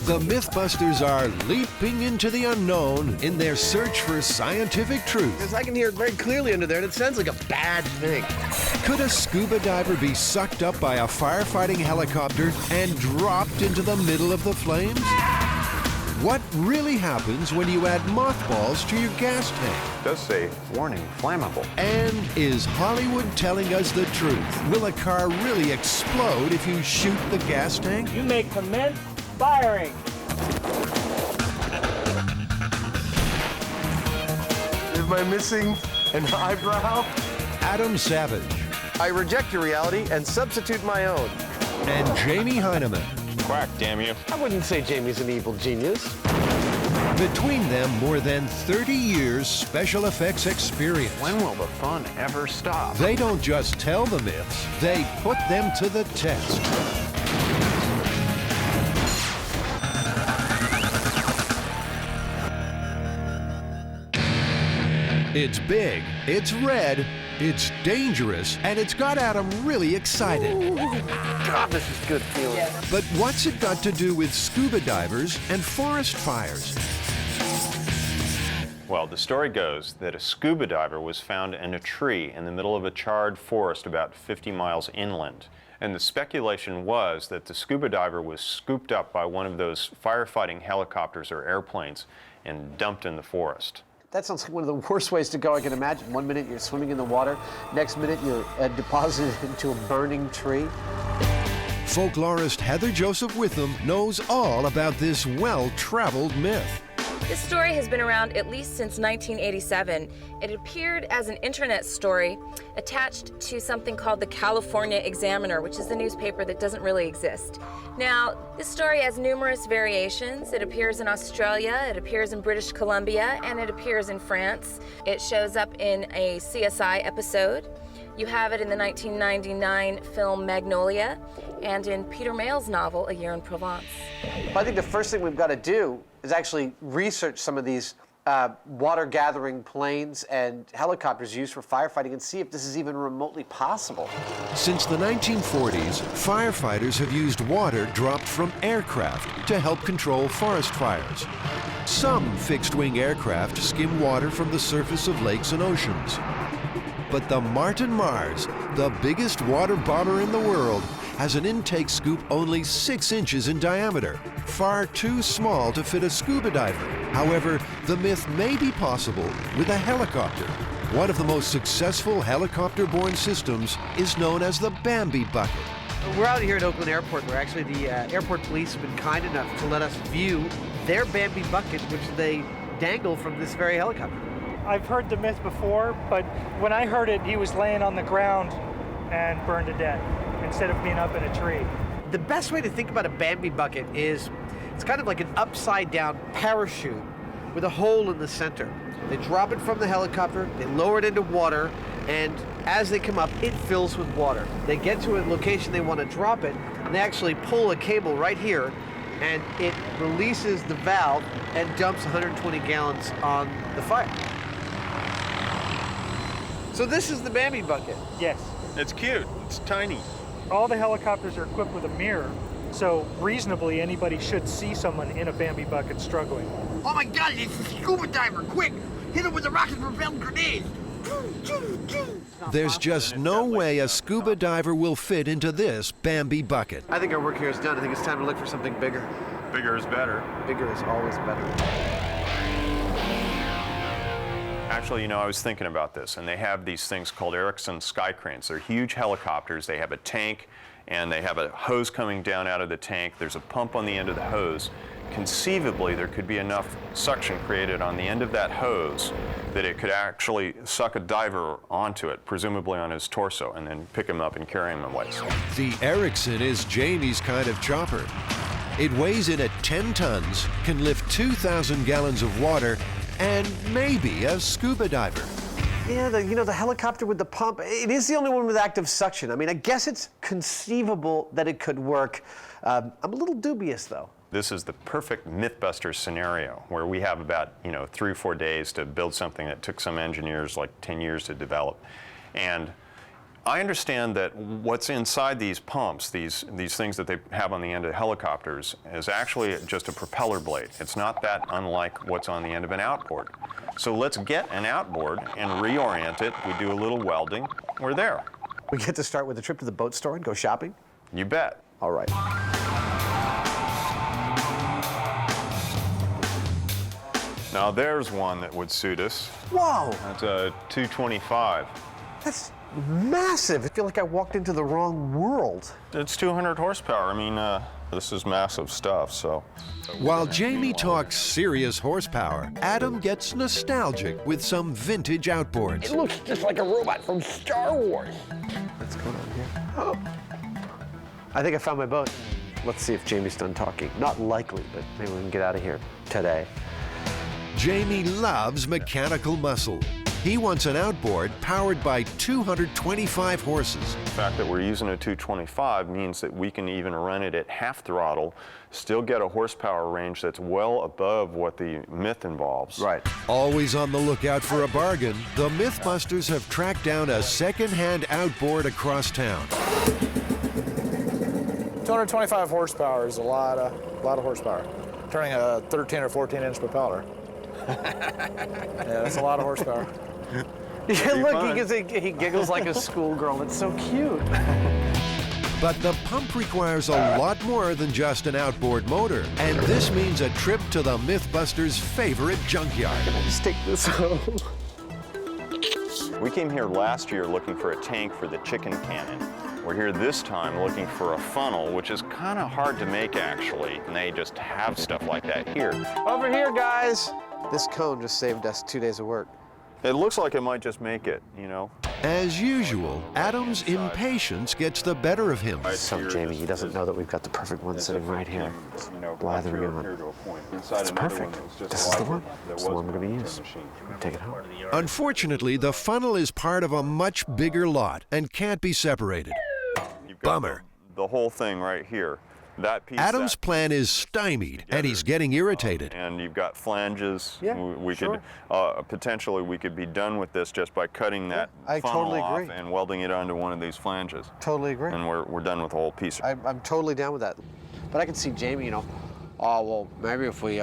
The MythBusters are leaping into the unknown in their search for scientific truth. Because I can hear it very clearly under there, and it sounds like a bad thing. Could a scuba diver be sucked up by a firefighting helicopter and dropped into the middle of the flames? What really happens when you add mothballs to your gas tank? It does say, warning, flammable. And is Hollywood telling us the truth? Will a car really explode if you shoot the gas tank? You may commence firing. Am I missing an eyebrow? Adam Savage. I reject your reality and substitute my own. And Jamie Heineman. Quack, damn you. I wouldn't say Jamie's an evil genius. Between them, more than 30 years special effects experience. When will the fun ever stop? They don't just tell the myths, they put them to the test. It's big, it's red, it's dangerous, and it's got Adam really excited. Ooh, God, this is good feeling. Yes. But what's it got to do with scuba divers and forest fires? Well, the story goes that a scuba diver was found in a tree in the middle of a charred forest about 50 miles inland. And the speculation was that the scuba diver was scooped up by one of those firefighting helicopters or airplanes and dumped in the forest. That sounds like one of the worst ways to go I can imagine. 1 minute you're swimming in the water, next minute you're deposited into a burning tree. Folklorist Heather Joseph Witham knows all about this well-traveled myth. This story has been around at least since 1987. It appeared as an internet story attached to something called the California Examiner, which is a newspaper that doesn't really exist. Now, this story has numerous variations. It appears in Australia, it appears in British Columbia, and it appears in France. It shows up in a CSI episode. You have it in the 1999 film Magnolia, and in Peter Mail's novel, A Year in Provence. I think the first thing we've got to do is actually research some of these water-gathering planes and helicopters used for firefighting and see if this is even remotely possible. Since the 1940s, firefighters have used water dropped from aircraft to help control forest fires. Some fixed-wing aircraft skim water from the surface of lakes and oceans. But the Martin Mars, the biggest water bomber in the world, has an intake scoop only 6 inches in diameter, far too small to fit a scuba diver. However, the myth may be possible with a helicopter. One of the most successful helicopter-borne systems is known as the Bambi bucket. We're out here at Oakland Airport, where actually the airport police have been kind enough to let us view their Bambi bucket, which they dangle from this very helicopter. I've heard the myth before, but when I heard it, he was laying on the ground and burned to death instead of being up in a tree. The best way to think about a Bambi bucket is it's kind of like an upside-down parachute with a hole in the center. They drop it from the helicopter, they lower it into water, and as they come up, it fills with water. They get to a location they want to drop it, and they actually pull a cable right here, and it releases the valve and dumps 120 gallons on the fire. So this is the Bambi bucket. Yes. It's cute. It's tiny. All the helicopters are equipped with a mirror, so reasonably anybody should see someone in a Bambi bucket struggling. Oh my God, it's a scuba diver! Quick, hit him with a rocket-propelled grenade! There's just no way a scuba diver will fit into this Bambi bucket. I think our work here is done. I think it's time to look for something bigger. Bigger is better. Bigger is always better. Actually, you know, I was thinking about this, and they have these things called Erickson sky cranes. They're huge helicopters. They have a tank, and they have a hose coming down out of the tank. There's a pump on the end of the hose. Conceivably, there could be enough suction created on the end of that hose that it could actually suck a diver onto it, presumably on his torso, and then pick him up and carry him away. The Erickson is Jamie's kind of chopper. It weighs in at 10 tons, can lift 2,000 gallons of water, and maybe a scuba diver. Yeah, the helicopter with the pump, it is the only one with active suction. I mean, I guess it's conceivable that it could work. I'm a little dubious, though. This is the perfect MythBusters scenario where we have about 3 or 4 days to build something that took some engineers like 10 years to develop. And I understand that what's inside these pumps, these things that they have on the end of helicopters, is actually just a propeller blade. It's not that unlike what's on the end of an outboard. So let's get an outboard and reorient it. We do a little welding. We're there. We get to start with a trip to the boat store and go shopping? You bet. All right. Now there's one that would suit us. Whoa! That's a 225. That's massive. I feel like I walked into the wrong world. It's 200 horsepower. I mean, this is massive stuff, so. While Jamie talks serious horsepower, Adam gets nostalgic with some vintage outboards. It looks just like a robot from Star Wars. What's going on here? Oh. I think I found my boat. Let's see if Jamie's done talking. Not likely, but maybe we can get out of here today. Jamie loves mechanical muscle. He wants an outboard powered by 225 horses. The fact that we're using a 225 means that we can even run it at half throttle, still get a horsepower range that's well above what the Myth involves. Right. Always on the lookout for a bargain, the MythBusters have tracked down a second-hand outboard across town. 225 horsepower is a lot of horsepower. Turning a 13 or 14-inch propeller. Yeah, that's a lot of horsepower. Yeah, look, he giggles like a schoolgirl. It's so cute. But the pump requires a lot more than just an outboard motor, and this means a trip to the MythBusters' favorite junkyard. Just take this home. We came here last year looking for a tank for the chicken cannon. We're here this time looking for a funnel, which is kind of hard to make actually, and they just have stuff like that here. Over here, guys. This cone just saved us 2 days of work. It looks like it might just make it, you know. As usual, Adam's impatience gets the better of him. So, Jamie, he doesn't know that we've got the perfect one sitting right here. Blathering on. It's perfect. This is the one. It's the one we're going to use. Take it home. Unfortunately, the funnel is part of a much bigger lot and can't be separated. Bummer. The whole thing right here. That piece. Adam's plan is stymied, and he's getting irritated. And you've got flanges. Yeah, we sure. could potentially we could be done with this just by cutting that I funnel totally off agree. and welding it onto one of these flanges. Totally agree. And we're done with the whole piece. I'm totally down with that. But I can see Jamie, you know, oh, well, maybe if we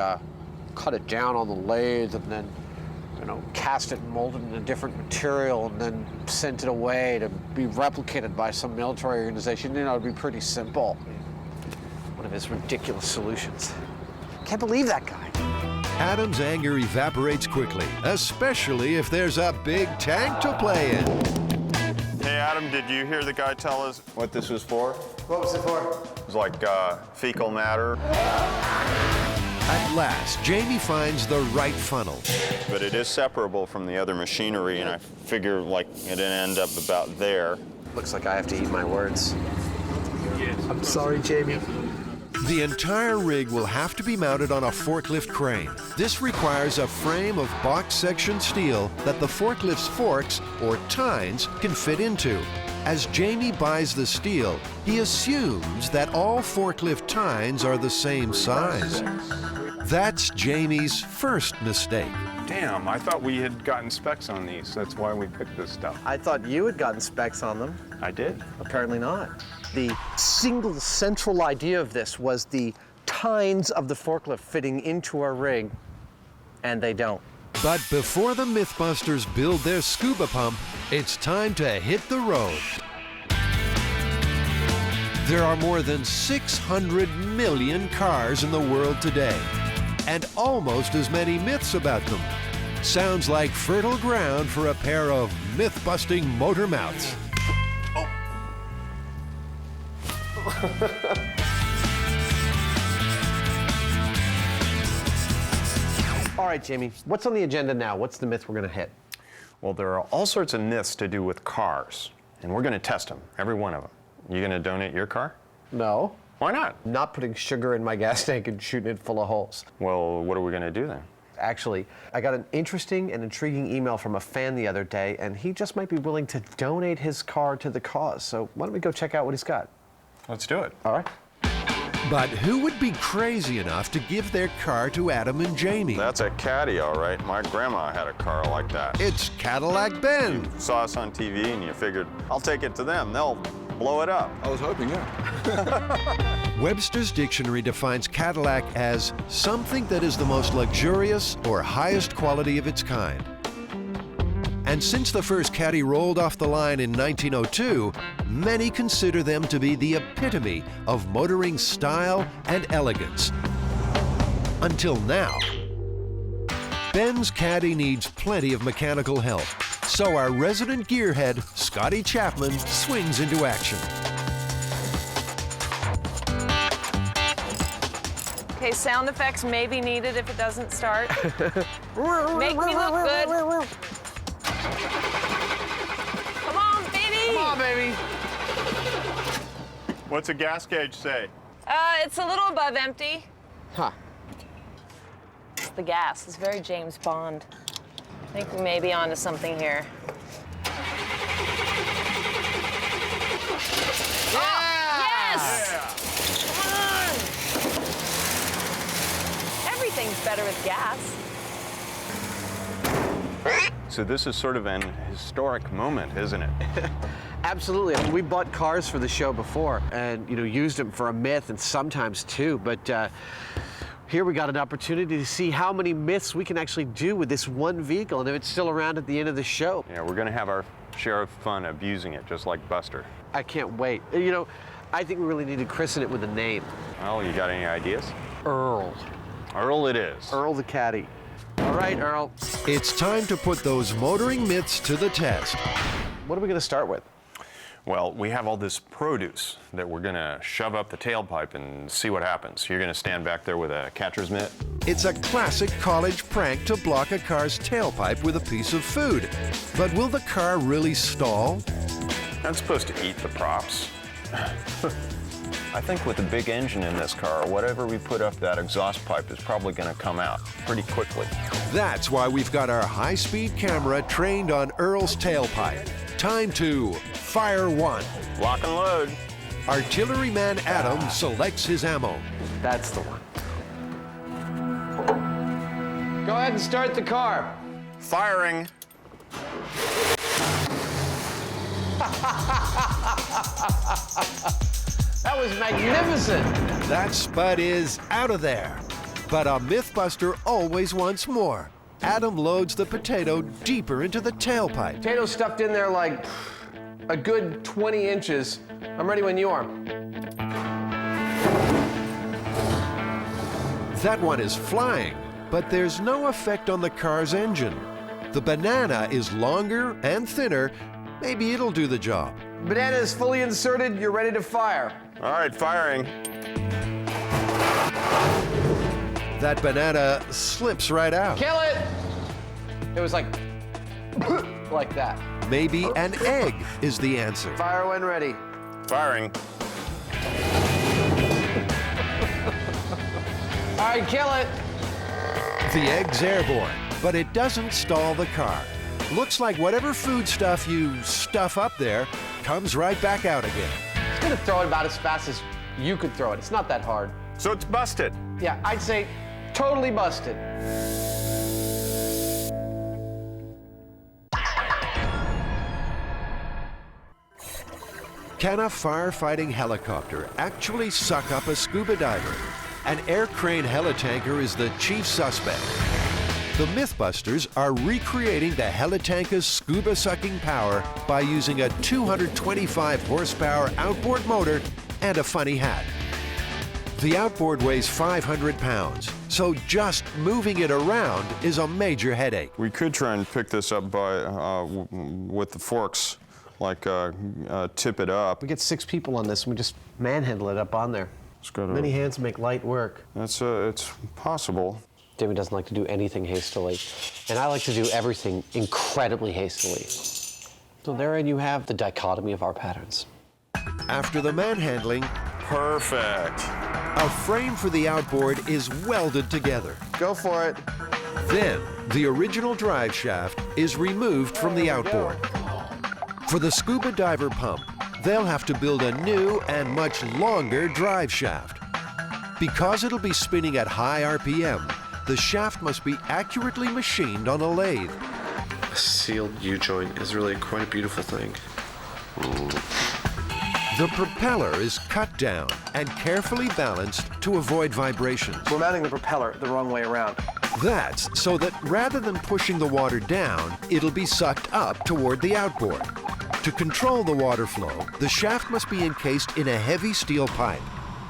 cut it down on the lathe and then, you know, cast it and mold it in a different material and then sent it away to be replicated by some military organization, you know, it'd be pretty simple. One of his ridiculous solutions. Can't believe that guy. Adam's anger evaporates quickly, especially if there's a big tank to play in. Hey, Adam, did you hear the guy tell us what this was for? What was it for? It was like fecal matter. At last, Jamie finds the right funnel. But it is separable from the other machinery, and I figure like it'd end up about there. Looks like I have to eat my words. I'm sorry, Jamie. The entire rig will have to be mounted on a forklift crane. This requires a frame of box-section steel that the forklift's forks, or tines, can fit into. As Jamie buys the steel, he assumes that all forklift tines are the same size. That's Jamie's first mistake. Damn, I thought we had gotten specs on these. That's why we picked this stuff. I thought you had gotten specs on them. I did. Apparently not. The single central idea of this was the tines of the forklift fitting into our rig, and they don't. But before the MythBusters build their scuba pump, it's time to hit the road. There are more than 600 million cars in the world today, and almost as many myths about them. Sounds like fertile ground for a pair of myth-busting motor mouths. All right, Jamie, what's on the agenda now? What's the myth we're going to hit? Well, there are all sorts of myths to do with cars, and we're going to test them, every one of them. You going to donate your car? No. Why not? I'm not putting sugar in my gas tank and shooting it full of holes. Well, what are we going to do then? Actually, I got an interesting and intriguing email from a fan the other day, and he just might be willing to donate his car to the cause. So why don't we go check out what he's got? Let's do it. All right. But who would be crazy enough to give their car to Adam and Jamie? That's a Caddy, all right. My grandma had a car like that. It's Cadillac Ben. You saw us on TV and you figured, I'll take it to them. They'll blow it up. I was hoping, yeah. Webster's dictionary defines Cadillac as something that is the most luxurious or highest quality of its kind. And since the first Caddy rolled off the line in 1902, many consider them to be the epitome of motoring style and elegance. Until now. Ben's Caddy needs plenty of mechanical help, so our resident gearhead, Scotty Chapman, swings into action. Okay, sound effects may be needed if it doesn't start. Make me look good. Come on, baby! Come on, baby! What's a gas gauge say? It's a little above empty. Huh. It's the gas. It's very James Bond. I think we may be onto something here. Yes! Everything's better with gas. So this is sort of an historic moment, isn't it? Absolutely. I mean, we bought cars for the show before and, used them for a myth and sometimes two, but here we got an opportunity to see how many myths we can actually do with this one vehicle and if it's still around at the end of the show. Yeah, we're going to have our share of fun abusing it, just like Buster. I can't wait. I think we really need to christen it with a name. Well, you got any ideas? Earl. Earl it is. Earl the Caddy. All right, Earl. It's time to put those motoring myths to the test. What are we going to start with? Well, we have all this produce that we're going to shove up the tailpipe and see what happens. You're going to stand back there with a catcher's mitt. It's a classic college prank to block a car's tailpipe with a piece of food. But will the car really stall? That's supposed to eat the props. I think with the big engine in this car, whatever we put up that exhaust pipe is probably going to come out pretty quickly. That's why we've got our high-speed camera trained on Earl's tailpipe. Time to fire one. Lock and load. Artilleryman Adam selects his ammo. That's the one. Go ahead and start the car. Firing. That was magnificent. That Spud is out of there. But a Mythbuster always wants more. Adam loads the potato deeper into the tailpipe. Potato stuffed in there like a good 20 inches. I'm ready when you are. That one is flying, but there's no effect on the car's engine. The banana is longer and thinner. Maybe it'll do the job. Banana is fully inserted. You're ready to fire. All right, firing. That banana slips right out. Kill it! It was like that. Maybe an egg is the answer. Fire when ready. Firing. All right, kill it. The egg's airborne, but it doesn't stall the car. Looks like whatever food stuff you stuff up there comes right back out again. It's gonna throw it about as fast as you could throw it. It's not that hard. So it's busted. Yeah, I'd say totally busted. Can a firefighting helicopter actually suck up a scuba diver? An air crane helitanker is the chief suspect. The Mythbusters are recreating the helitanker's scuba sucking power by using a 225 horsepower outboard motor and a funny hat. The outboard weighs 500 pounds, so just moving it around is a major headache. We could try and pick this up by with the forks, like tip it up. We get 6 people on this and we just manhandle it up on there. Many hands make light work. That's it's possible. Jamie doesn't like to do anything hastily, and I like to do everything incredibly hastily. So therein you have the dichotomy of our patterns. After the manhandling, Perfect. a frame for the outboard is welded together. Go for it. Then, the original drive shaft is removed from the outboard. For the scuba diver pump, they'll have to build a new and much longer drive shaft. Because it'll be spinning at high RPM, the shaft must be accurately machined on a lathe. A sealed U-joint is really quite a beautiful thing. The propeller is cut down and carefully balanced to avoid vibrations. We're mounting the propeller the wrong way around. That's so that rather than pushing the water down, it'll be sucked up toward the outboard. To control the water flow, the shaft must be encased in a heavy steel pipe.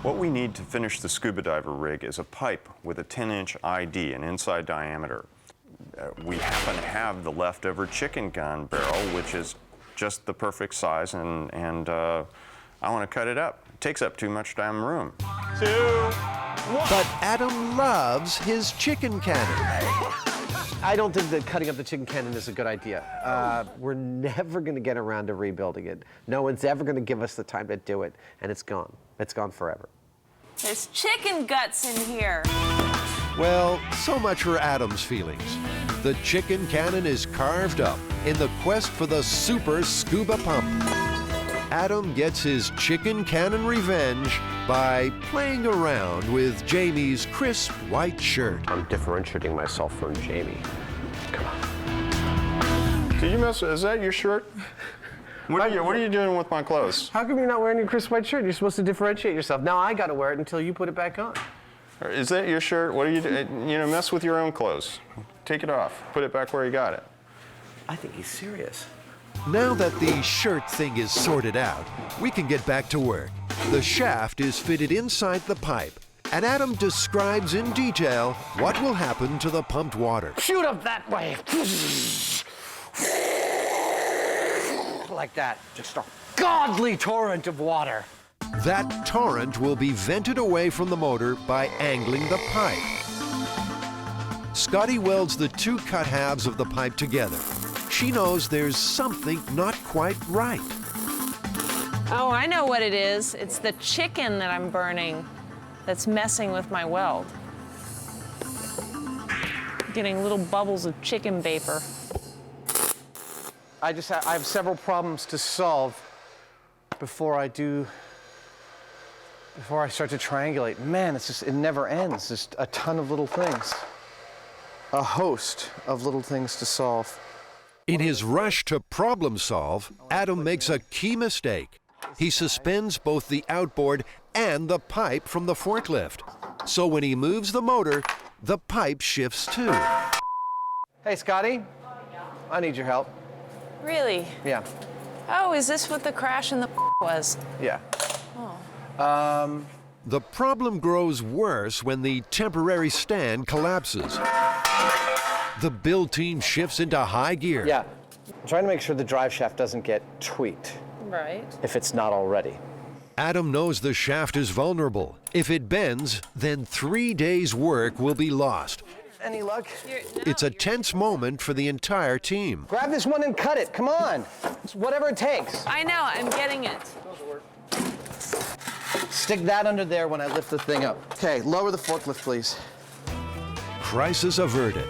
What we need to finish the scuba diver rig is a pipe with a 10-inch ID, an inside diameter. We happen to have the leftover chicken gun barrel, which is just the perfect size, and I want to cut it up. It takes up too much damn room. 2, 1. But Adam loves his chicken cannon. I don't think that cutting up the chicken cannon is a good idea. We're never going to get around to rebuilding it. No one's ever going to give us the time to do it, and it's gone. It's gone forever. There's chicken guts in here. Well, so much for Adam's feelings. The chicken cannon is carved up in the quest for the super scuba pump. Adam gets his chicken cannon revenge by playing around with Jamie's crisp white shirt. I'm differentiating myself from Jamie. Come on. Did you mess with, is that your shirt? What are you doing with my clothes? How come you're not wearing your crisp white shirt? You're supposed to differentiate yourself. Now I got to wear it until you put it back on. Is that your shirt? What are you doing? You know, mess with your own clothes. Take it off. Put it back where you got it. I think he's serious. Now that the shirt thing is sorted out, we can get back to work. The shaft is fitted inside the pipe, and Adam describes in detail what will happen to the pumped water. Shoot up that way. Like that. Just a godly torrent of water. That torrent will be vented away from the motor by angling the pipe. Scotty welds the two cut halves of the pipe together. She knows there's something not quite right. Oh, I know what it is. It's the chicken that I'm burning that's messing with my weld. Getting little bubbles of chicken vapor. I have several problems to solve before I start to triangulate. Man, it never ends. Just a ton of little things. A host of little things to solve. In his rush to problem solve, Adam makes a key mistake. He suspends both the outboard and the pipe from the forklift. So when he moves the motor, the pipe shifts too. Hey, Scotty, I need your help. Really? Yeah. Oh, is this what the crash in the was? Yeah. Oh. The problem grows worse when the temporary stand collapses. The build team shifts into high gear. Yeah. I'm trying to make sure the drive shaft doesn't get tweaked. Right. If it's not already. Adam knows the shaft is vulnerable. If it bends, then 3 days' work will be lost. Any luck? It's a tense moment for the entire team. Grab this one and cut it. Come on. It's whatever it takes. I know. I'm getting it. Stick that under there when I lift the thing up. Okay, lower the forklift, please. Crisis averted.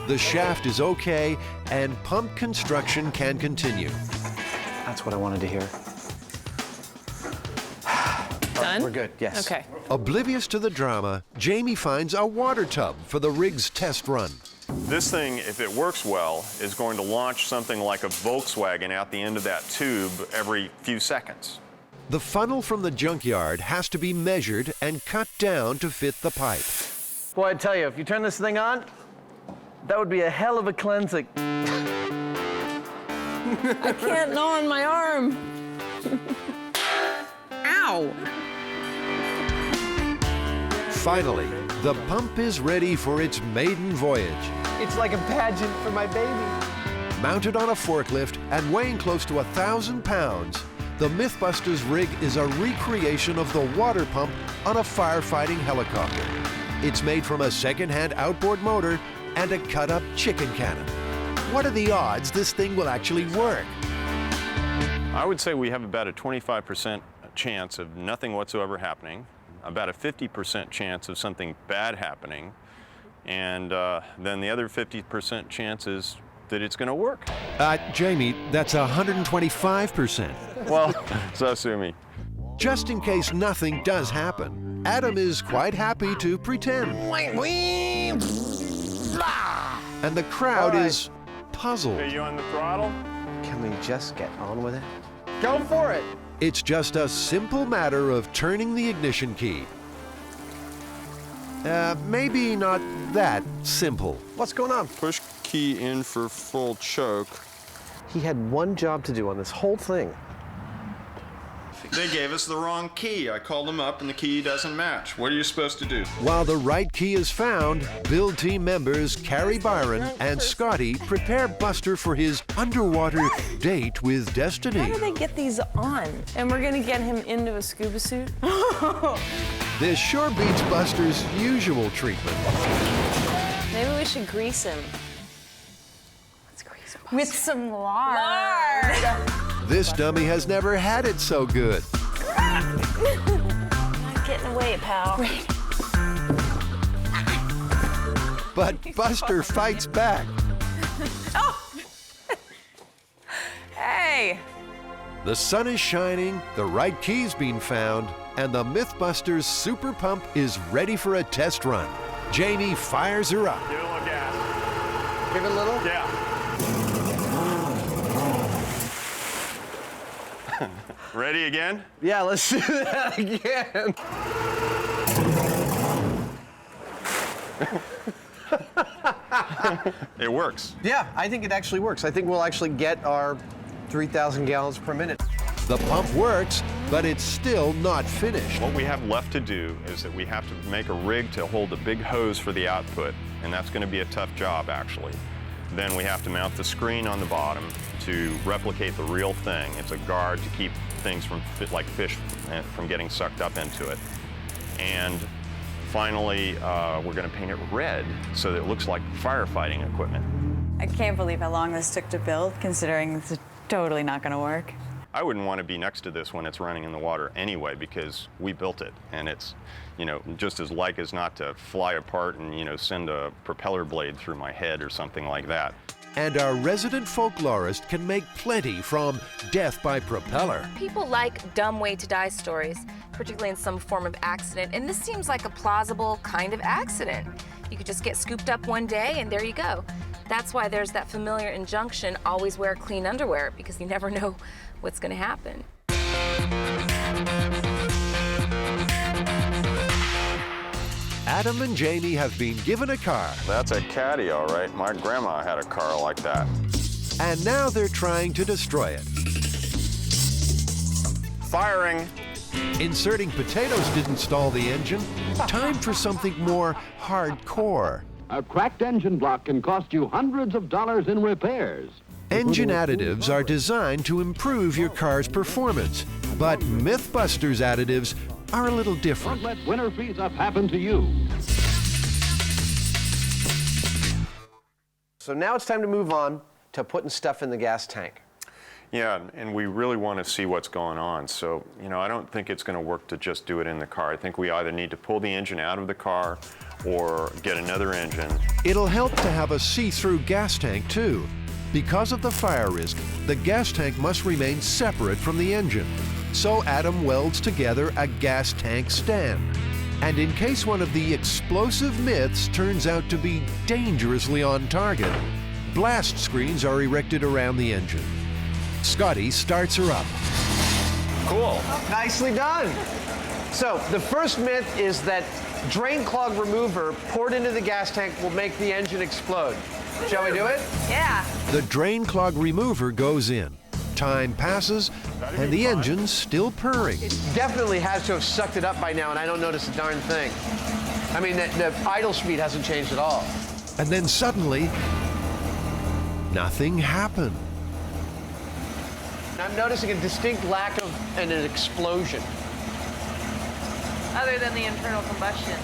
The shaft is okay, and pump construction can continue. That's what I wanted to hear. Done? We're good, yes. Okay. Oblivious to the drama, Jamie finds a water tub for the rig's test run. This thing, if it works well, is going to launch something like a Volkswagen out the end of that tube every few seconds. The funnel from the junkyard has to be measured and cut down to fit the pipe. Boy, I tell you, if you turn this thing on, that would be a hell of a cleansing. I can't gnaw on my arm. Ow! Finally, the pump is ready for its maiden voyage. It's like a pageant for my baby. Mounted on a forklift and weighing close to 1,000 pounds, the MythBusters rig is a recreation of the water pump on a firefighting helicopter. It's made from a second-hand outboard motor and a cut-up chicken cannon. What are the odds this thing will actually work? I would say we have about a 25% chance of nothing whatsoever happening, about a 50% chance of something bad happening, and then the other 50% chance is that it's going to work. Jamie, that's 125%. Well, so sue me. Just in case nothing does happen, Adam is quite happy to pretend. And the crowd is puzzled. Are you on the throttle? Can we just get on with it? Go for it. It's just a simple matter of turning the ignition key. Maybe not that simple. What's going on? Push key in for full choke. He had one job to do on this whole thing. They gave us the wrong key. I called them up and the key doesn't match. What are you supposed to do? While the right key is found, build team members Carrie Byron and Scotty prepare Buster for his underwater date with destiny. How do they get these on? And we're gonna get him into a scuba suit? This sure beats Buster's usual treatment. Maybe we should grease him. Let's grease him. With some lard. This dummy has never had it so good. Not getting away, pal. But Buster fights back. Oh! Hey! The sun is shining, the right key's been found, and the MythBusters Super Pump is ready for a test run. Jamie fires her up. Give it a little gas. Give it a little? Yeah. Ready again? Yeah, let's do that again. It works. Yeah, I think it actually works. I think we'll actually get our 3,000 gallons per minute. The pump works, but it's still not finished. What we have left to do is that we have to make a rig to hold a big hose for the output, and that's going to be a tough job, actually. Then we have to mount the screen on the bottom to replicate the real thing. It's a guard to keep things from, like fish, from getting sucked up into it. And finally, we're going to paint it red so that it looks like firefighting equipment. I can't believe how long this took to build, considering it's totally not going to work. I wouldn't want to be next to this when it's running in the water anyway, because we built it, and it's, you know, just as like as not to fly apart and, you know, send a propeller blade through my head or something like that. And our resident folklorist can make plenty from death by propeller. People like dumb way to die stories, particularly in some form of accident, and this seems like a plausible kind of accident. You could just get scooped up one day and there you go. That's why there's that familiar injunction, always wear clean underwear, because you never know what's going to happen. Adam and Jamie have been given a car. That's a caddy, all right. My grandma had a car like that. And now they're trying to destroy it. Firing. Inserting potatoes didn't stall the engine. Time for something more hardcore. A cracked engine block can cost you hundreds of dollars in repairs. Engine additives are designed to improve your car's performance, but MythBusters additives are a little different. Don't let winter freeze-up happen to you. So now it's time to move on to putting stuff in the gas tank. Yeah, and we really want to see what's going on. So, you know, I don't think it's going to work to just do it in the car. I think we either need to pull the engine out of the car or get another engine. It'll help to have a see-through gas tank, too. Because of the fire risk, the gas tank must remain separate from the engine. So Adam welds together a gas tank stand. And in case one of the explosive myths turns out to be dangerously on target, blast screens are erected around the engine. Scotty starts her up. Cool. Nicely done. So the first myth is that drain clog remover poured into the gas tank will make the engine explode. Shall we do it? Yeah. The drain clog remover goes in. Time passes, and the engine's still purring. It definitely has to have sucked it up by now, and I don't notice a darn thing. I mean, the idle speed hasn't changed at all. And then suddenly, nothing happened. I'm noticing a distinct lack of an explosion. Other than the internal combustion.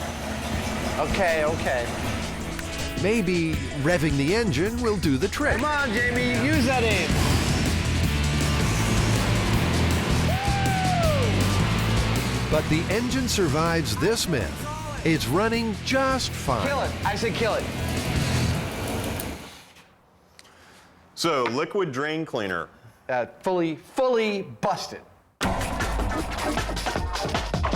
Okay, okay. Maybe revving the engine will do the trick. Come on, Jamie, use that aim. But the engine survives this myth. It's running just fine. Kill it. I say kill it. So, liquid drain cleaner. Fully busted.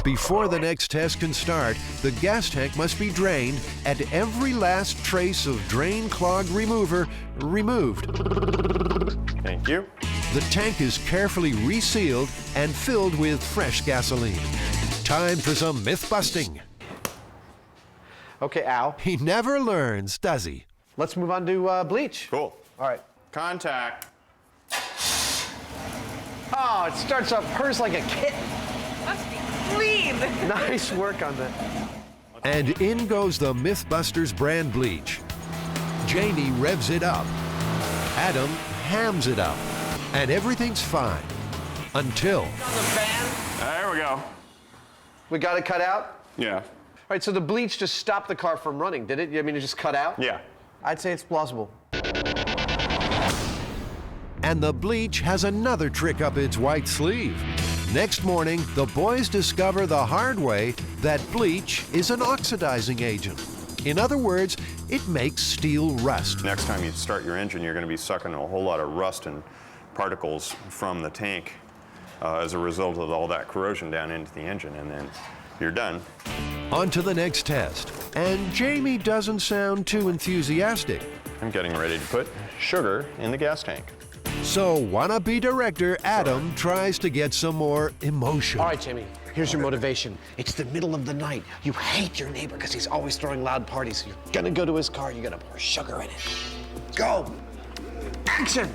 Before the next test can start, the gas tank must be drained and every last trace of drain clog remover removed. Thank you. The tank is carefully resealed and filled with fresh gasoline. Time for some myth busting. Okay, Al. He never learns, does he? Let's move on to bleach. Cool. All right. Contact. Oh, it starts off purrs like a kitten. Must be clean. Nice work on that. And in goes the MythBusters brand bleach. Jamie revs it up. Adam hams it up. And everything's fine. Until... On the fan. There we go. We got it cut out? Yeah. All right, so the bleach just stopped the car from running, did it? I mean, it just cut out? Yeah. I'd say it's plausible. And the bleach has another trick up its white sleeve. Next morning, the boys discover the hard way that bleach is an oxidizing agent. In other words, it makes steel rust. Next time you start your engine, you're going to be sucking a whole lot of rust and particles from the tank as a result of all that corrosion down into the engine, and then you're done. On to the next test. And Jamie doesn't sound too enthusiastic. I'm getting ready to put sugar in the gas tank. So wannabe director Adam tries to get some more emotion. All right, Jamie, here's your motivation. It's the middle of the night. You hate your neighbor because he's always throwing loud parties. You're gonna go to his car, you're gonna pour sugar in it. Go! Action!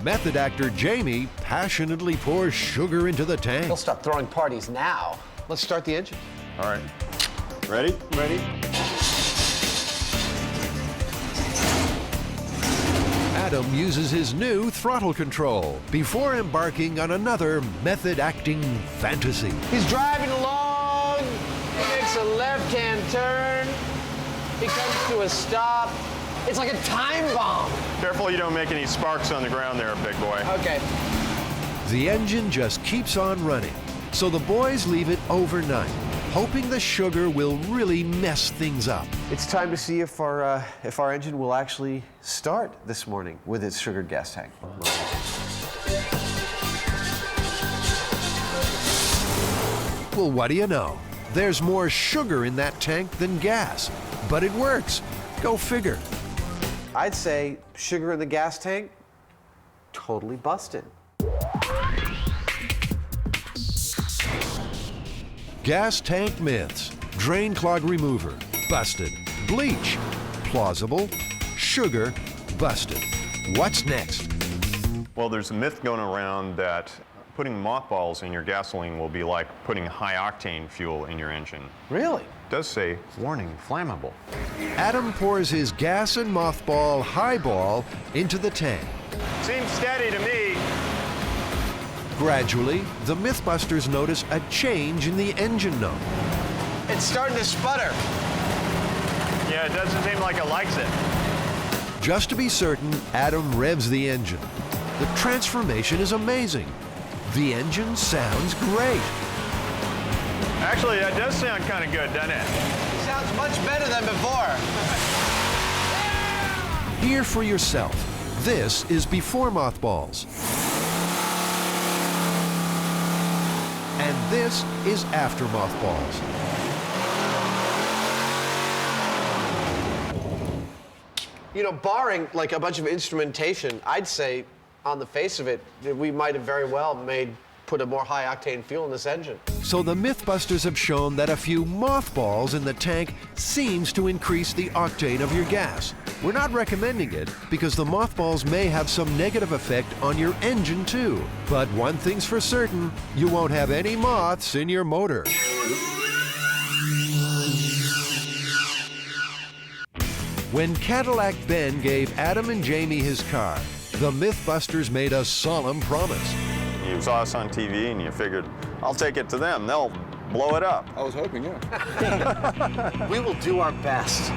Method actor Jamie passionately pours sugar into the tank. He'll stop throwing parties now. Let's start the engine. All right. Ready? Ready? Adam uses his new throttle control before embarking on another method acting fantasy. He's driving along. He makes a left-hand turn. He comes to a stop. It's like a time bomb. Careful you don't make any sparks on the ground there, big boy. Okay. The engine just keeps on running, so the boys leave it overnight, hoping the sugar will really mess things up. It's time to see if our engine will actually start this morning with its sugared gas tank. Well, what do you know? There's more sugar in that tank than gas, but it works. Go figure. I'd say sugar in the gas tank, totally busted. Gas tank myths. Drain clog remover. Busted. Bleach. Plausible. Sugar. Busted. What's next? Well, there's a myth going around that putting mothballs in your gasoline will be like putting high-octane fuel in your engine. Really? It does say, warning, flammable. Adam pours his gas and mothball highball into the tank. Seems steady to me. Gradually, the MythBusters notice a change in the engine note. It's starting to sputter. Yeah, it doesn't seem like it likes it. Just to be certain, Adam revs the engine. The transformation is amazing. The engine sounds great. Actually, that does sound kind of good, doesn't it? Sounds much better than before. Hear for yourself. This is before mothballs. And this is after mothballs. You know, barring like a bunch of instrumentation, I'd say on the face of it, that we might have very well put a more high-octane fuel in this engine. So the MythBusters have shown that a few mothballs in the tank seems to increase the octane of your gas. We're not recommending it because the mothballs may have some negative effect on your engine too. But one thing's for certain, you won't have any moths in your motor. When Cadillac Ben gave Adam and Jamie his car, the MythBusters made a solemn promise. You saw us on TV and you figured, I'll take it to them. They'll blow it up. I was hoping, yeah. We will do our best.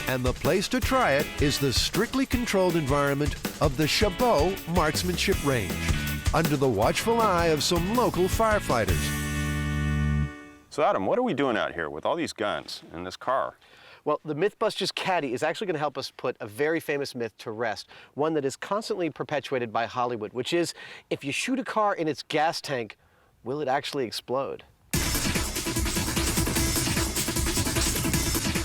And the place to try it is the strictly controlled environment of the Chabot Marksmanship Range, under the watchful eye of some local firefighters. So Adam, what are we doing out here with all these guns in this car? Well, the MythBusters caddy is actually going to help us put a very famous myth to rest, one that is constantly perpetuated by Hollywood, which is, if you shoot a car in its gas tank, will it actually explode?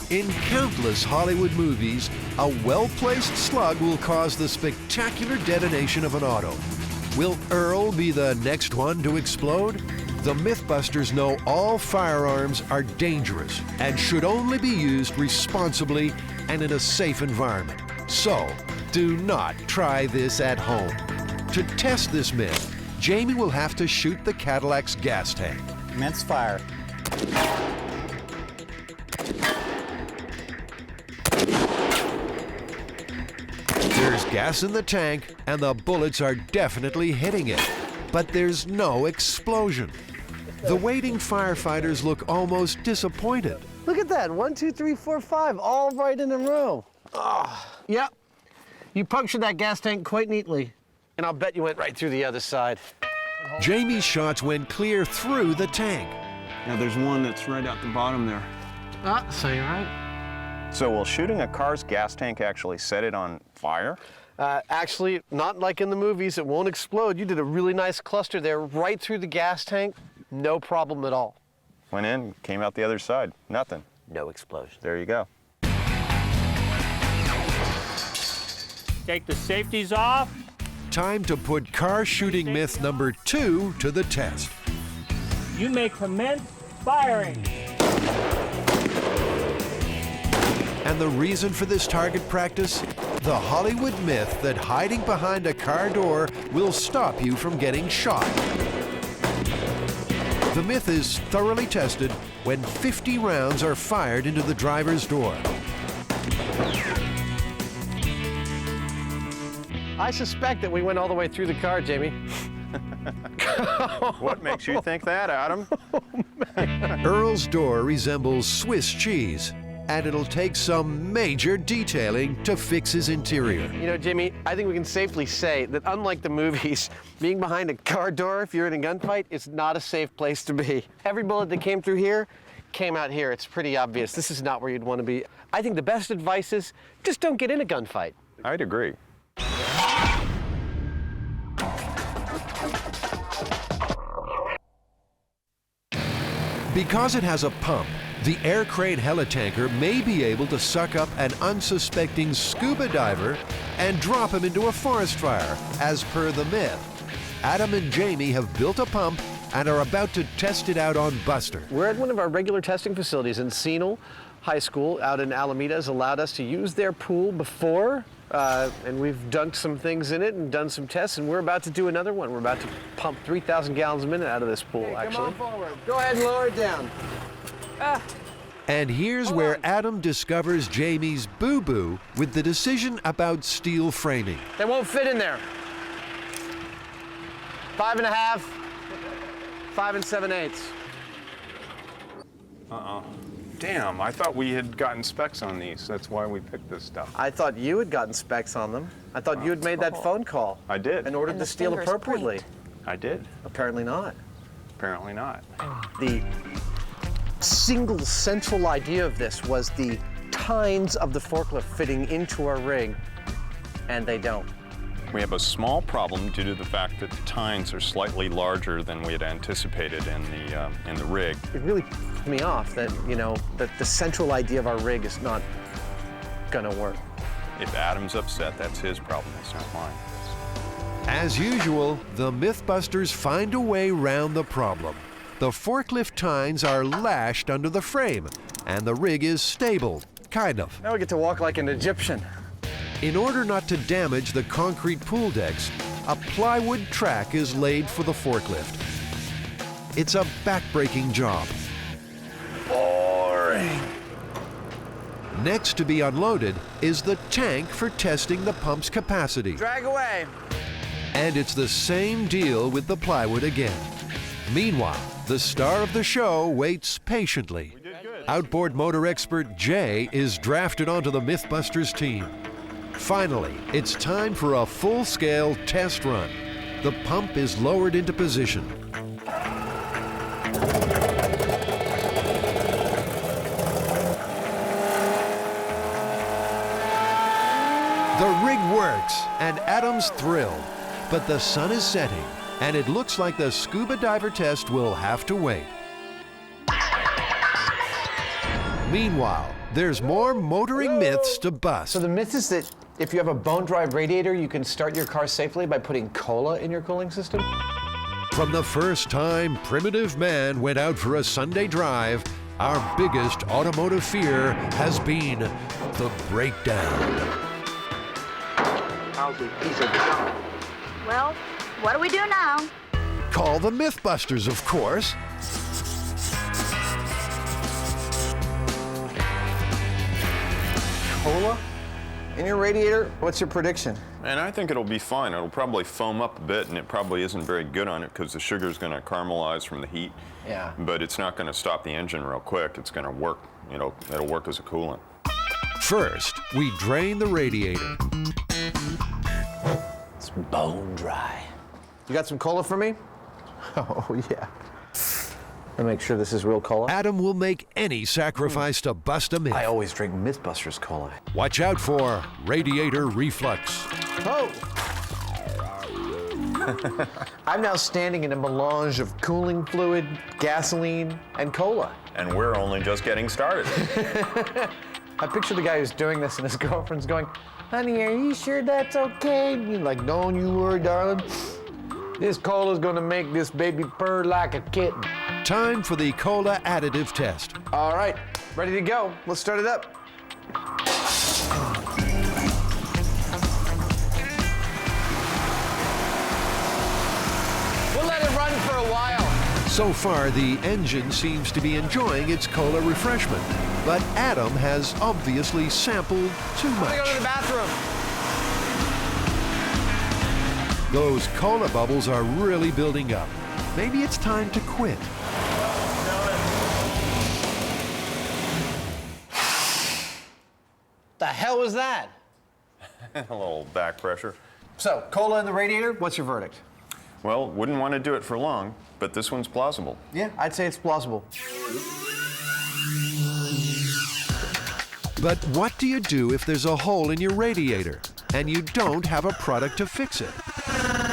In countless Hollywood movies, a well-placed slug will cause the spectacular detonation of an auto. Will Earl be the next one to explode? The MythBusters know all firearms are dangerous and should only be used responsibly and in a safe environment. So, do not try this at home. To test this myth, Jamie will have to shoot the Cadillac's gas tank. Commence fire. There's gas in the tank, and the bullets are definitely hitting it. But there's no explosion. The waiting firefighters look almost disappointed. Look at that, 1, 2, 3, 4, 5, all right in a row. Yep, you punctured that gas tank quite neatly. And I'll bet you went right through the other side. Jamie's shots went clear through the tank. Now there's one that's right out the bottom there. So you're right. So will shooting a car's gas tank actually set it on fire? Actually, not like in the movies, it won't explode. You did a really nice cluster there, right through the gas tank, no problem at all. Went in, came out the other side, nothing. No explosion. There you go. Take the safeties off. Time to put car shooting myth number 2 to the test. You may commence firing. And the reason for this target practice? The Hollywood myth that hiding behind a car door will stop you from getting shot. The myth is thoroughly tested when 50 rounds are fired into the driver's door. I suspect that we went all the way through the car, Jamie. What makes you think that, Adam? Earl's door resembles Swiss cheese, and it'll take some major detailing to fix his interior. You know, Jimmy, I think we can safely say that unlike the movies, being behind a car door if you're in a gunfight is not a safe place to be. Every bullet that came through here came out here. It's pretty obvious. This is not where you'd want to be. I think the best advice is just don't get in a gunfight. I'd agree. Because it has a pump, the air crane helitanker may be able to suck up an unsuspecting scuba diver and drop him into a forest fire, as per the myth. Adam and Jamie have built a pump and are about to test it out on Buster. We're at one of our regular testing facilities in Senal High School out in Alameda has allowed us to use their pool before, and we've dunked some things in it and done some tests, and we're about to do another one. We're about to pump 3,000 gallons a minute out of this pool, actually. Come on forward. Go ahead and lower it down. And here's where Adam discovers Jamie's boo-boo with the decision about steel framing. They won't fit in there. 5 1/2, 5 7/8. Damn, I thought we had gotten specs on these. That's why we picked this stuff. I thought you had gotten specs on them. I thought you had made that phone call. I did. And ordered the steel appropriately. I did. Apparently not. Apparently not. The single central idea of this was the tines of the forklift fitting into our rig, and they don't. We have a small problem due to the fact that the tines are slightly larger than we had anticipated in the rig. It really pissed me off that, you know, that the central idea of our rig is not gonna work. If Adam's upset, that's his problem, it's not mine. As usual, the MythBusters find a way round the problem. The forklift tines are lashed under the frame, and the rig is stable, kind of. Now we get to walk like an Egyptian. In order not to damage the concrete pool decks, a plywood track is laid for the forklift. It's a back-breaking job. Boring. Next to be unloaded is the tank for testing the pump's capacity. Drag away. And it's the same deal with the plywood again. Meanwhile, the star of the show waits patiently. Outboard motor expert Jay is drafted onto the MythBusters team. Finally, it's time for a full-scale test run. The pump is lowered into position. The rig works, and Adam's thrilled. But the sun is setting, and it looks like the scuba diver test will have to wait. Meanwhile, there's more motoring myths to bust. So the myth is that if you have a bone-dry radiator, you can start your car safely by putting cola in your cooling system? From the first time primitive man went out for a Sunday drive, our biggest automotive fear has been the breakdown. Piece of junk. Well, what do we do now? Call the MythBusters, of course. Cola in your radiator? What's your prediction? And I think it'll be fine. It'll probably foam up a bit, and it probably isn't very good on it because the sugar's going to caramelize from the heat. Yeah. But it's not going to stop the engine real quick. It's going to work, you know, it'll work as a coolant. First, we drain the radiator. It's bone dry. You got some cola for me? Oh, yeah. Let me make sure this is real cola. Adam will make any sacrifice to bust a myth. I always drink MythBusters cola. Watch out for radiator reflux. Oh! I'm now standing in a melange of cooling fluid, gasoline, and cola. And we're only just getting started. I picture the guy who's doing this and his girlfriend's going, honey, are you sure that's okay? And you're like, don't you worry, darling. This cola's gonna make this baby purr like a kitten. Time for the cola additive test. All right, ready to go. Let's start it up. We'll let it run for a while. So far, the engine seems to be enjoying its cola refreshment, but Adam has obviously sampled too I'm gonna go much. to the bathroom. Those cola bubbles are really building up. Maybe it's time to quit. The hell was that? A little back pressure. So, cola in the radiator, what's your verdict? Well, wouldn't want to do it for long, but this one's plausible. Yeah, I'd say it's plausible. But what do you do if there's a hole in your radiator and you don't have a product to fix it?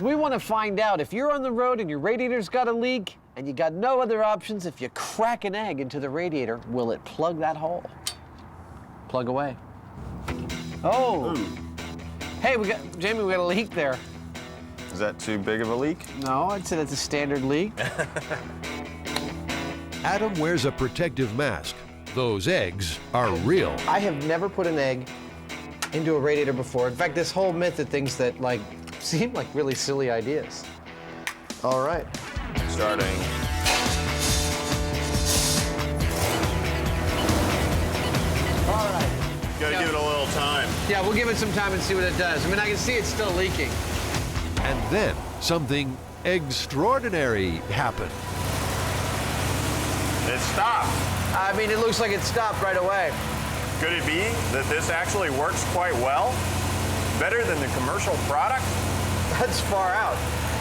We want to find out if you're on the road and your radiator's got a leak and you got no other options. If you crack an egg into the radiator, will it plug that hole? Plug away. Oh. Hey, Jamie, we got a leak there. Is that too big of a leak? No, I'd say that's a standard leak. Adam wears a protective mask. Those eggs are real. I have never put an egg into a radiator before. In fact, this whole myth of things that seem like really silly ideas. All right. Starting. All right. Gotta give it a little time. Yeah, we'll give it some time and see what it does. I mean, I can see it's still leaking. And then something extraordinary happened. It stopped. I mean, it looks like it stopped right away. Could it be that this actually works quite well? Better than the commercial product? That's far out.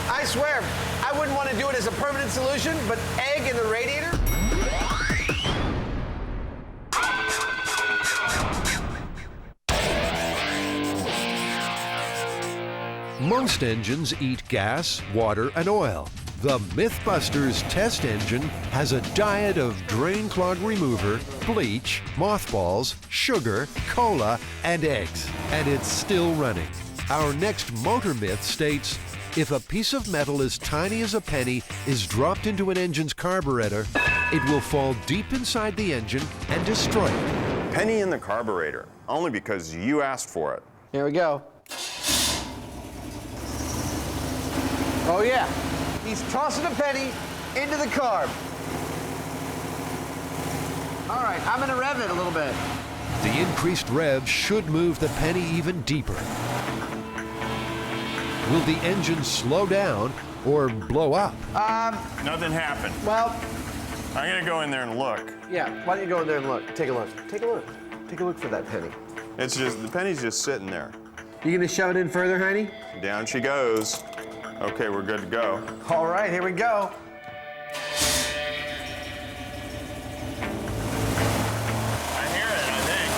I swear, I wouldn't want to do it as a permanent solution, but egg in the radiator? Most engines eat gas, water, and oil. The MythBusters test engine has a diet of drain clog remover, bleach, mothballs, sugar, cola, and eggs. And it's still running. Our next motor myth states, if a piece of metal as tiny as a penny is dropped into an engine's carburetor, it will fall deep inside the engine and destroy it. Penny in the carburetor, only because you asked for it. Here we go. Oh yeah, he's tossing a penny into the carb. All right, I'm gonna rev it a little bit. The increased rev should move the penny even deeper. Will the engine slow down or blow up? Nothing happened. Well, I'm gonna go in there and look. Yeah, why don't you go in there and look? Take a look. Take a look. Take a look for that penny. It's just, the penny's just sitting there. You gonna shove it in further, Heine? Down she goes. Okay, we're good to go. All right, here we go. I hear it, I think.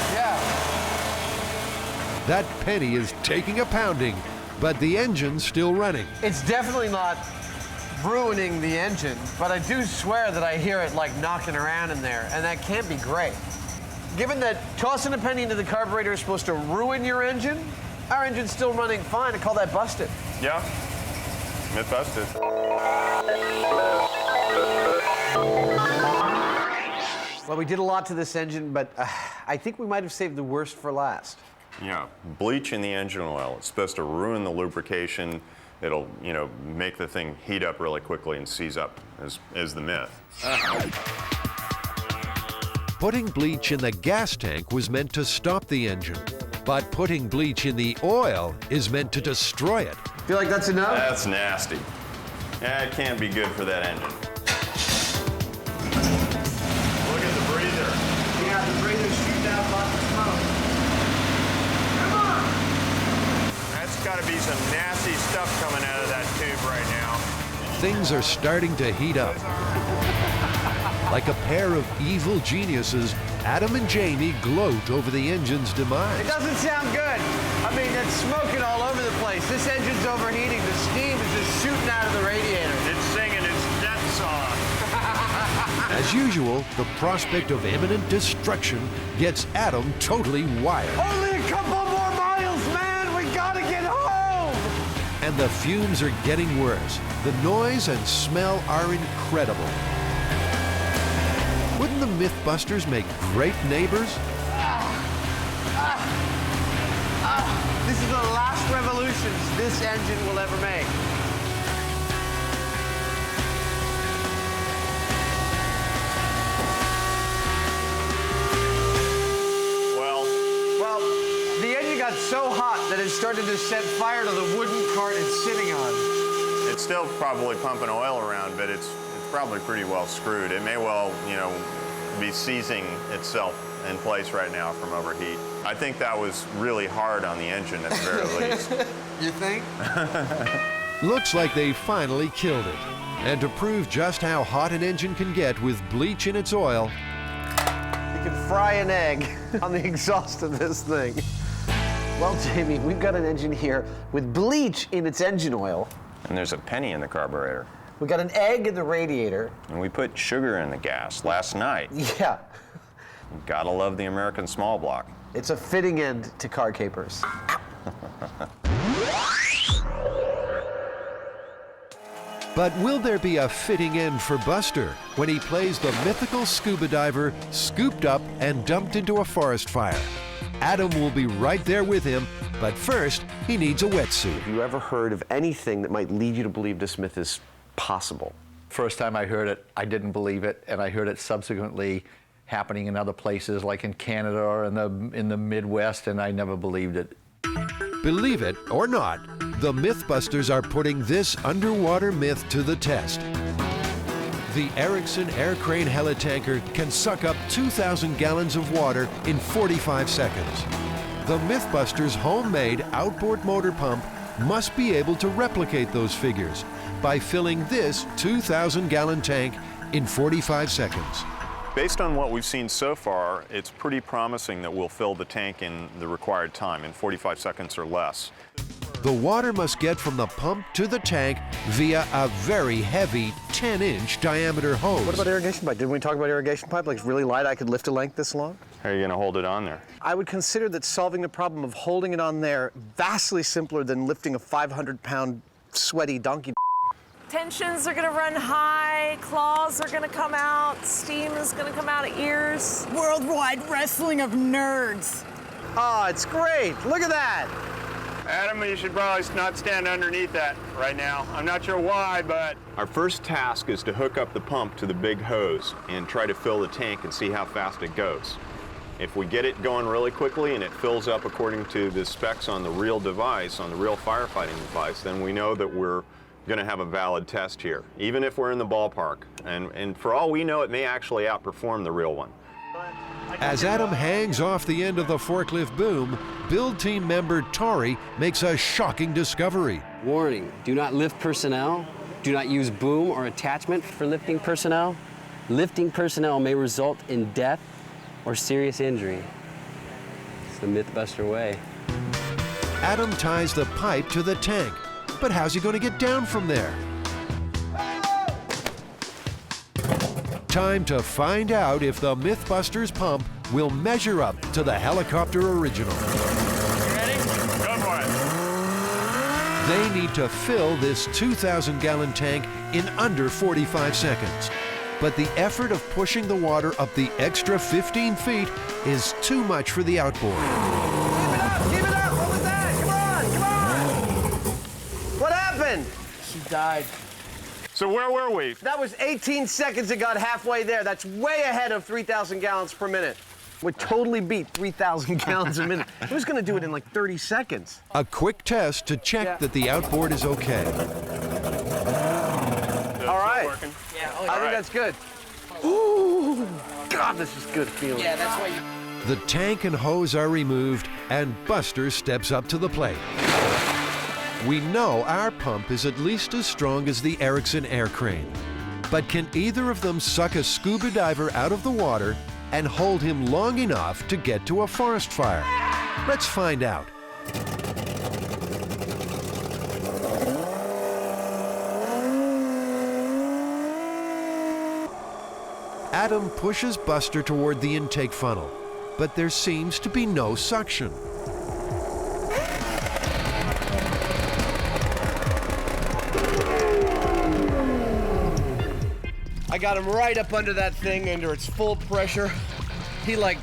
That penny is taking a pounding, but the engine's still running. It's definitely not ruining the engine, but I do swear that I hear it like knocking around in there, and that can't be great. Given that tossing a penny into the carburetor is supposed to ruin your engine, our engine's still running fine. I call that busted. Yeah, myth busted. Well, we did a lot to this engine, but I think we might have saved the worst for last. Yeah, bleach in the engine oil. It's supposed to ruin the lubrication. It'll, make the thing heat up really quickly and seize up, is the myth. Putting bleach in the gas tank was meant to stop the engine, but putting bleach in the oil is meant to destroy it. Feel like that's enough? That's nasty. Yeah, it can't be good for that engine. Look at the breather. Yeah, the breather's shooting out lots of smoke. Come on! That's got to be some nasty stuff coming out of that tube right now. Things are starting to heat up. Like a pair of evil geniuses, Adam and Jamie gloat over the engine's demise. It doesn't sound good. I mean, it's smoking all over the place. This engine's overheating. The steam is just shooting out of the radiator. It's singing its death song. As usual, the prospect of imminent destruction gets Adam totally wired. Only a couple more miles, man! We gotta get home! And the fumes are getting worse. The noise and smell are incredible. Wouldn't the MythBusters make great neighbors? This is the last revolutions this engine will ever make. Well, the engine got so hot that it started to set fire to the wooden cart it's sitting on. It's still probably pumping oil around, but it's probably pretty well screwed. It may well, be seizing itself in place right now from overheat. I think that was really hard on the engine at the very least. You think? Looks like they finally killed it. And to prove just how hot an engine can get with bleach in its oil, You can fry an egg on the exhaust of this thing. Well, Jamie, we've got an engine here with bleach in its engine oil. And there's a penny in the carburetor. We got an egg in the radiator. And we put sugar in the gas last night. Yeah. Gotta love the American small block. It's a fitting end to car capers. but will there be a fitting end for Buster when he plays the mythical scuba diver scooped up and dumped into a forest fire? Adam will be right there with him, but first, he needs a wetsuit. Have you ever heard of anything that might lead you to believe this myth is possible? First time I heard it, I didn't believe it, and I heard it subsequently happening in other places, like in Canada or in the Midwest, and I never believed it. Believe it or not, the MythBusters are putting this underwater myth to the test. The Erickson air crane helitanker can suck up 2,000 gallons of water in 45 seconds. The MythBusters' homemade outboard motor pump must be able to replicate those figures by filling this 2,000-gallon tank in 45 seconds. Based on what we've seen so far, it's pretty promising that we'll fill the tank in the required time, in 45 seconds or less. The water must get from the pump to the tank via a very heavy 10-inch diameter hose. What about irrigation pipe? Didn't we talk about irrigation pipe? Like it's really light, I could lift a length this long? How are you going to hold it on there? I would consider that solving the problem of holding it on there vastly simpler than lifting a 500-pound sweaty donkey. Tensions are gonna run high, claws are gonna come out, steam is gonna come out of ears. Worldwide wrestling of nerds. Oh, it's great. Look at that. Adam, you should probably not stand underneath that right now. I'm not sure why, but... Our first task is to hook up the pump to the big hose and try to fill the tank and see how fast it goes. If we get it going really quickly and it fills up according to the specs on the real device, on the real firefighting device, then we know that we're going to have a valid test here, even if we're in the ballpark. And for all we know, it may actually outperform the real one. As Adam hangs off the end of the forklift boom, build team member Tori makes a shocking discovery. Warning, do not lift personnel. Do not use boom or attachment for lifting personnel. Lifting personnel may result in death or serious injury. It's the MythBuster way. Adam ties the pipe to the tank, but how's he going to get down from there? Time to find out if the MythBusters pump will measure up to the helicopter original. Ready? Go for it. They need to fill this 2,000-gallon tank in under 45 seconds. But the effort of pushing the water up the extra 15 feet is too much for the outboard. Keep it up! Keep it up! What was that? Come on! Come on! What happened? She died. So where were we? That was 18 seconds and got halfway there. That's way ahead of 3,000 gallons per minute. Would totally beat 3,000 gallons a minute. Who's going to do it in like 30 seconds? A quick test to check that the outboard is okay. All right. Working? Yeah, I think that's good. Ooh, God, this is good feeling. Yeah, that's why you... The tank and hose are removed, and Buster steps up to the plate. We know our pump is at least as strong as the Erickson air crane. But can either of them suck a scuba diver out of the water and hold him long enough to get to a forest fire? Let's find out. Adam pushes Buster toward the intake funnel, but there seems to be no suction. I got him right up under that thing, under its full pressure. He like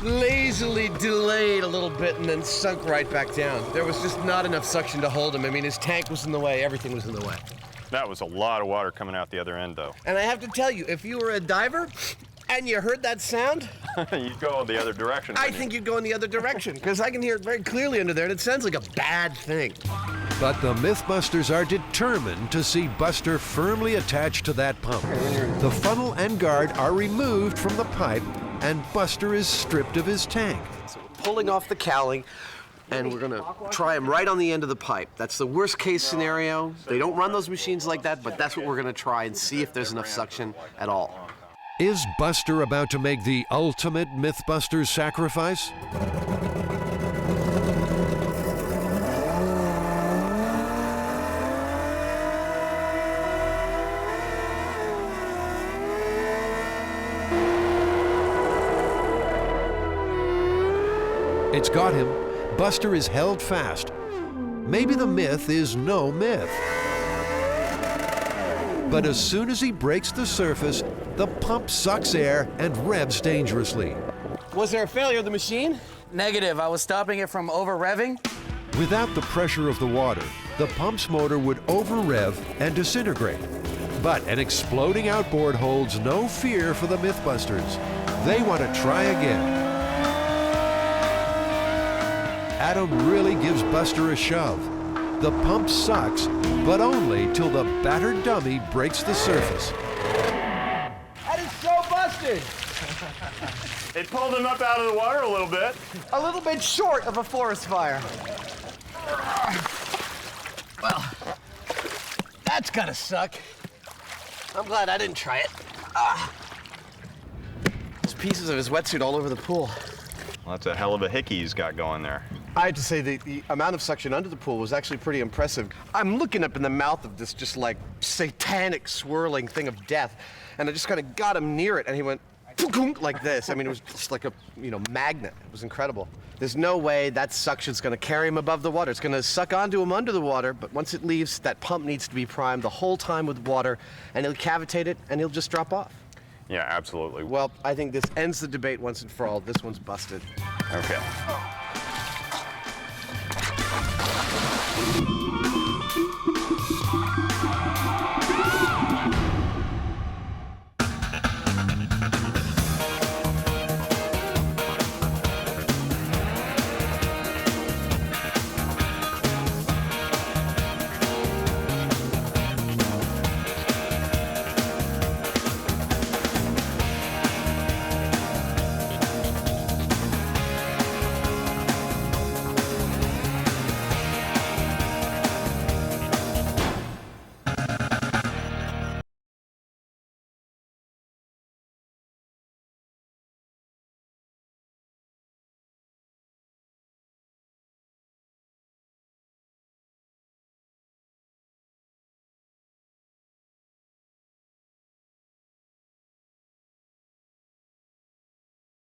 lazily delayed a little bit and then sunk right back down. There was just not enough suction to hold him. I mean, his tank was in the way, everything was in the way. That was a lot of water coming out the other end, though. And I have to tell you, if you were a diver and you heard that sound, You'd go the other direction. I think you'd go in the other direction, because I can hear it very clearly under there, and it sounds like a bad thing. But the MythBusters are determined to see Buster firmly attached to that pump. The funnel and guard are removed from the pipe, and Buster is stripped of his tank. So we're pulling off the cowling, and we're gonna try him right on the end of the pipe. That's the worst case scenario. They don't run those machines like that, but that's what we're gonna try and see if there's enough suction at all. Is Buster about to make the ultimate MythBusters sacrifice? It's got him. Buster is held fast. Maybe the myth is no myth. But as soon as he breaks the surface, the pump sucks air and revs dangerously. Was there a failure of the machine? Negative. I was stopping it from over-revving. Without the pressure of the water, the pump's motor would over-rev and disintegrate. But an exploding outboard holds no fear for the MythBusters. They want to try again. Adam really gives Buster a shove. The pump sucks, but only till the battered dummy breaks the surface. That is so busted! It pulled him up out of the water a little bit. A little bit short of a forest fire. Well, that's gotta suck. I'm glad I didn't try it. There's pieces of his wetsuit all over the pool. Well, that's a hell of a hickey he's got going there. I have to say the amount of suction under the pool was actually pretty impressive. I'm looking up in the mouth of this just like satanic swirling thing of death, and I just kind of got him near it, and he went like this. I mean, it was just like a magnet. It was incredible. There's no way that suction's going to carry him above the water. It's going to suck onto him under the water, but once it leaves, that pump needs to be primed the whole time with water, and he'll cavitate it, and he'll just drop off. Yeah, absolutely. Well, I think this ends the debate once and for all. This one's busted. Okay.